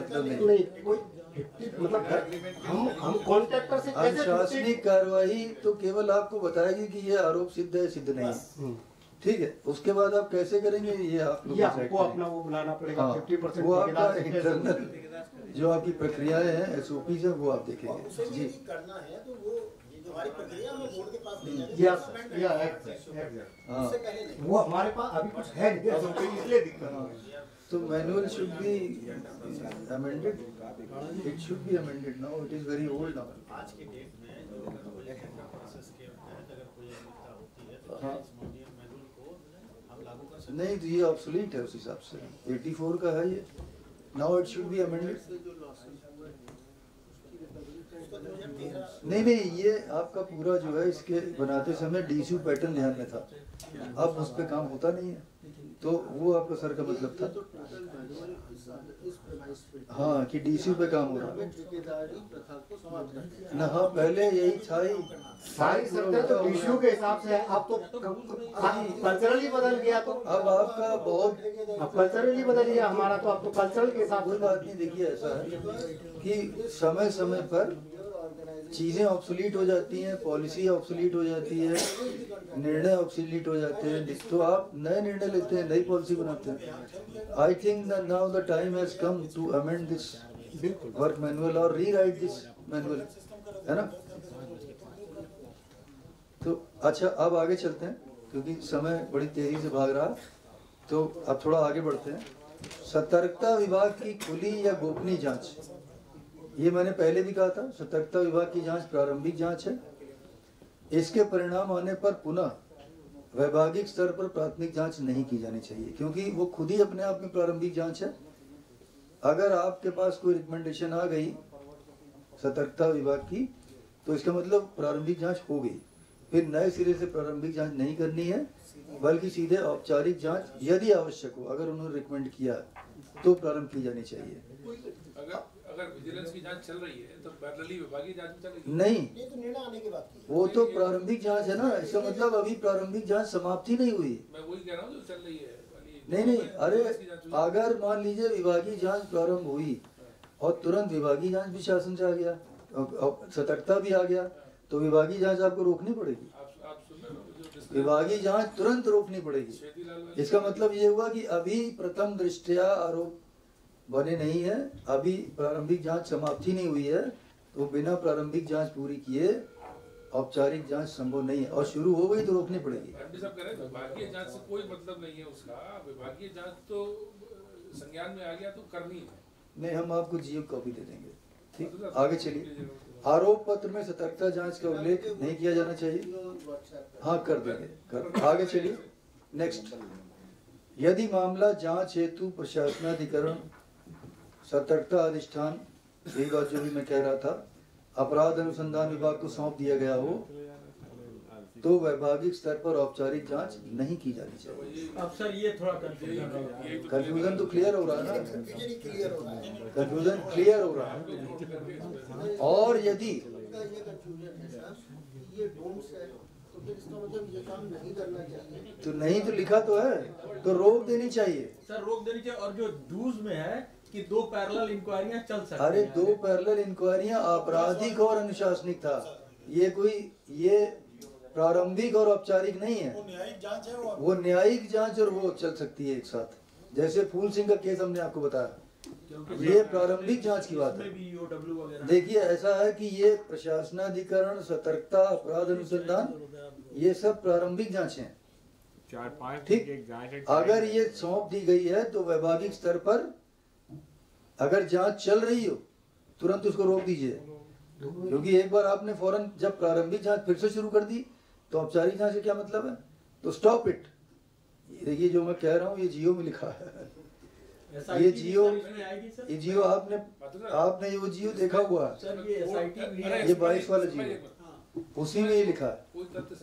मतलब नहीं। नहीं कोई मतलब हम कॉन्ट्रैक्टर से कैसे अनुशासनिक कार्रवाई तो केवल आपको बताएगी कि ये आरोप सिद्ध है सिद्ध नहीं है, ठीक है। उसके बाद आप कैसे करेंगे ये आप लोग आपको अपना वो बुलाना पड़ेगा। हाँ, 50% वो आपका इंटरनल जो आपकी प्रक्रियाएं हैं एसओपी है वो आप देखेंगे जी। करना है तो वो जो हमारी प्रक्रिया में बोर्ड के पास ले जाएंगे। हाँ वो हमारे पास अभी कुछ है नहीं, इसलिए दिक्कत है। तो manual should be amended, it should be amended now, it is very old now. आज के डेट में जो इलेक्शन प्रोसेस के तहत अगर कोई अनियमितता होती है तो हाँ। इस मैनुअल को हम लागू कर सकते हैं। नहीं तो ये ऑब्सोलीट है उस हिसाब से, 84 का है ये, now it should be amended. नहीं नहीं, ये आपका पूरा जो है इसके बनाते समय डीसीयू पैटर्न ध्यान में था, अब उस पर काम होता नहीं है, तो वो आपका सर का मतलब था हाँ कि डीसीयू पे काम हो रहा है ना। हाँ पहले यही था ही, सारी सत्ता तो इश्यू के हिसाब से है। अब तो कल्चरली बदल गया, तो अब आपका बहुत अब कल्चरली बदल गया हमारा, तो अब तो कल्चरल के हिसाब कोई से बात नहीं। देखिए ऐसा है कि समय समय पर चीजें ऑब्सोलीट हो जाती हैं, पॉलिसी ऑब्सोलीट हो जाती है, निर्णय ऑब्सोलीट हो जाते हैं, तो आप नए निर्णय लेते हैं, नई पॉलिसी बनाते हैं। I think that now the time has come to amend this work manual और रीराइट दिस मैनुअल, है ना। तो अच्छा अब आगे चलते हैं क्योंकि समय बड़ी तेजी से भाग रहा है, तो अब थोड़ा आगे बढ़ते हैं। सतर्कता विभाग की खुली या गोपनीय जांच, ये मैंने पहले भी कहा था, सतर्कता विभाग की जांच प्रारंभिक जांच है। इसके परिणाम आने पर पुनः वैभागिक स्तर पर प्राथमिक जांच नहीं की जानी चाहिए, क्योंकि वो खुद ही अपने आप में प्रारंभिक जांच है। अगर आपके पास कोई रिकमेंडेशन आ गई सतर्कता विभाग की, तो इसका मतलब प्रारंभिक जांच हो गई, फिर नए सिरे से प्रारंभिक जांच नहीं करनी है, बल्कि सीधे औपचारिक जांच यदि आवश्यक हो, अगर उन्होंने रिकमेंड किया तो प्रारंभ की जानी चाहिए। अगर विजिलेंस की जांच चल रही है तो पैरेलली विभागीय जांच भी चलेगी? नहीं, ये तो निर्णय आने के बाद की है। वो तो प्रारंभिक जांच है ना, इसका मतलब अभी प्रारंभिक जांच समाप्ति नहीं हुई। मैं वही कह रहा हूँ जो चल रही है नहीं नहीं, अरे अगर मान लीजिए विभागीय जांच प्रारंभ हुई और तुरंत विभागीय जांच भी शासन से आ गया, सतर्कता भी आ गया, तो विभागीय जांच आपको रोकनी पड़ेगी। आप सुन रहे हो जो विभागीय जांच तुरंत रोकनी पड़ेगी। इसका मतलब ये हुआ कि अभी प्रथम दृष्टया आरोप बने नहीं है, अभी प्रारंभिक जांच समाप्ति नहीं हुई है, तो बिना प्रारंभिक जांच पूरी किए औपचारिक जांच संभव नहीं है, और शुरू हो गई तो रोकनी पड़ेगी। एमडी साहब कह रहे हैं विभागीय जांच से कोई मतलब नहीं है उसका, विभागीय जांच तो संज्ञान में आ गया तो करनी है। नहीं, हम आपको जीओ कॉपी दे देंगे, ठीक। आगे चलिए। आरोप पत्र में सतर्कता जांच का उल्लेख नहीं किया जाना चाहिए, हाँ कर देंगे, कर। आगे चलिए नेक्स्ट। यदि मामला जांच हेतु प्रशासनाधिकरण सतर्कता अधिष्ठान, यही बात जो भी मैं कह रहा था, अपराध अनुसंधान विभाग को सौंप दिया गया हो, तो वैभागिक स्तर पर औपचारिक जांच नहीं की जानी चाहिए। अब सर ये थोड़ा कंफ्यूजन कंफ्यूजन तो क्लियर हो रहा है ना, क्लियर हो रहा है। कंफ्यूजन क्लियर हो रहा है। और यदि ये कंफ्यूजन है सर, ये डोंट्स है तो फिर इसका मतलब ये काम नहीं करना चाहिए। तो नहीं तो लिखा तो है, तो रोक देनी चाहिए सर, रोक देनी चाहिए। और जो डूज में है कि 2 पैरेलल इंक्वायरियां चल सकती हैं। अरे 2 पैरेलल इंक्वायरियां आपराधिक और अनुशासनिक था, ये कोई ये प्रारंभिक और औपचारिक नहीं है, वो न्यायिक जांच है, वो न्यायिक जांच और वो चल सकती है एक साथ। जैसे फूल सिंह का केस हमने आपको बताया, ये प्रारंभिक जांच की बात है। देखिए ऐसा है कि ये प्रशासनाधिकरण, सतर्कता, अपराध अनुसंधान, ये सब प्रारंभिक जांच हैं, 4-5 ठीक। अगर ये सौंप दी गई है तो वैभागिक स्तर पर अगर जांच चल रही हो तुरंत उसको रोक दीजिए, क्योंकि एक बार आपने फौरन जब प्रारंभिक जांच फिर से शुरू कर दी तो औपचारिक जांच से क्या मतलब है, तो स्टॉप इट। देखिए जो मैं कह रहा हूँ ये जियो में लिखा है, ये जियो आपने ये जियो देखा हुआ है, सर, ये SIT भी है। ये 22 वाला जियो, उसी में ये लिखा है। कोई तथ्य